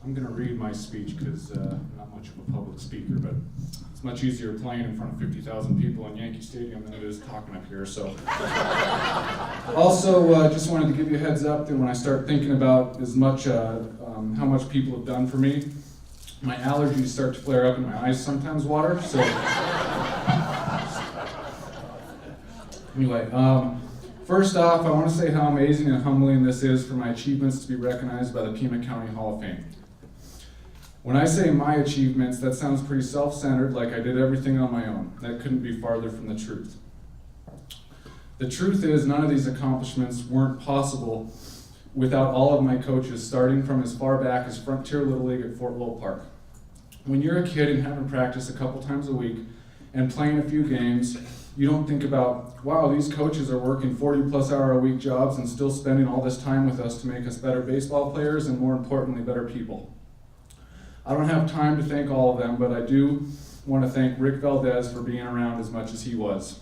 I'm going to read my speech because I'm not much of a public speaker, but it's much easier playing in front of 50,000 people in Yankee Stadium than it is talking up here. So, also, just wanted to give you a heads up that when I start thinking about how much people have done for me, my allergies start to flare up and my eyes sometimes water. So, anyway. First off, I want to say how amazing and humbling this is for my achievements to be recognized by the Pima County Hall of Fame. When I say my achievements, that sounds pretty self-centered, like I did everything on my own. That couldn't be farther from the truth. The truth is, none of these accomplishments weren't possible without all of my coaches, starting from as far back as Frontier Little League at Fort Lowell Park. When you're a kid and having practice a couple times a week and playing a few games, you don't think about, wow, these coaches are working 40-plus hour a week jobs and still spending all this time with us to make us better baseball players and, more importantly, better people. I don't have time to thank all of them, but I do want to thank Rick Valdez for being around as much as he was.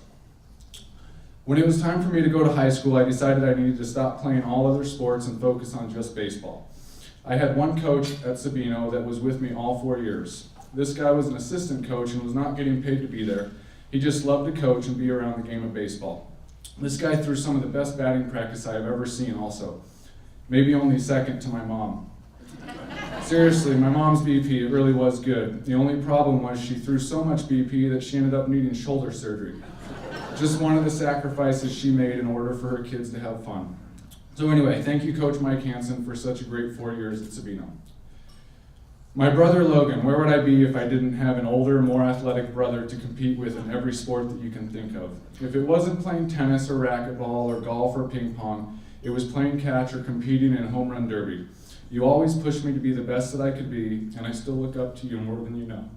When it was time for me to go to high school, I decided I needed to stop playing all other sports and focus on just baseball. I had one coach at Sabino that was with me all 4 years. This guy was an assistant coach and was not getting paid to be there. He just loved to coach and be around the game of baseball. This guy threw some of the best batting practice I have ever seen also. Maybe only second to my mom. Seriously, my mom's BP, it really was good. The only problem was she threw so much BP that she ended up needing shoulder surgery. Just one of the sacrifices she made in order for her kids to have fun. So anyway, thank you, Coach Mike Hansen, for such a great 4 years at Sabino. My brother Logan, where would I be if I didn't have an older, more athletic brother to compete with in every sport that you can think of? If it wasn't playing tennis or racquetball or golf or ping pong, it was playing catch or competing in home run derby. You always pushed me to be the best that I could be, and I still look up to you more than you know.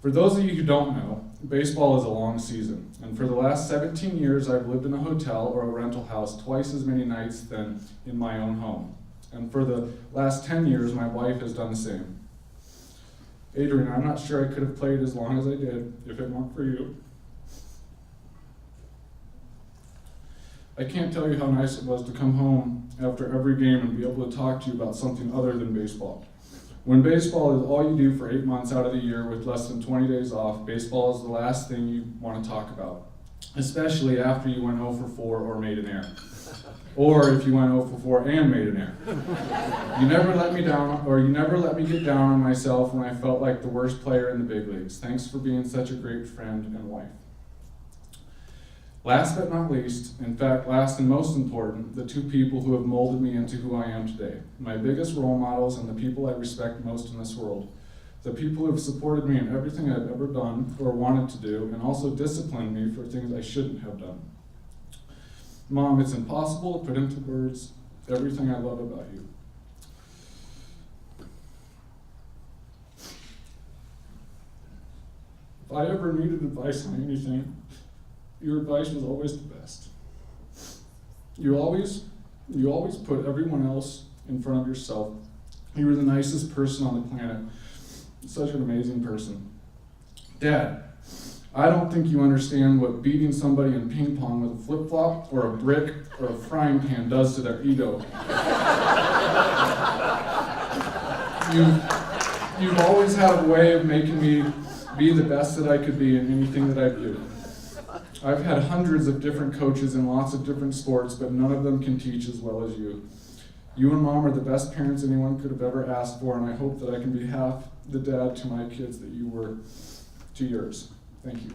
For those of you who don't know, baseball is a long season, and for the last 17 years I've lived in a hotel or a rental house twice as many nights than in my own home. And for the last 10 years, my wife has done the same. Adrian, I'm not sure I could have played as long as I did if it weren't for you. I can't tell you how nice it was to come home after every game and be able to talk to you about something other than baseball. When baseball is all you do for 8 months out of the year with less than 20 days off, baseball is the last thing you want to talk about, especially after you went 0 for 4 or made an error. Or if you went 0 for 4 and made an error. You never let me down, or you never let me get down on myself when I felt like the worst player in the big leagues. Thanks for being such a great friend and wife. Last but not least, in fact, last and most important, the two people who have molded me into who I am today. My biggest role models and the people I respect most in this world. The people who have supported me in everything I've ever done or wanted to do, and also disciplined me for things I shouldn't have done. Mom, it's impossible to put into words everything I love about you. If I ever needed advice on anything, your advice was always the best. You always put everyone else in front of yourself. You were the nicest person on the planet. Such an amazing person. Dad, I don't think you understand what beating somebody in ping pong with a flip-flop or a brick or a frying pan does to their ego. You've always had a way of making me be the best that I could be in anything that I do. I've had hundreds of different coaches in lots of different sports, but none of them can teach as well as you. You and Mom are the best parents anyone could have ever asked for, and I hope that I can be half the dad to my kids that you were to yours. Thank you.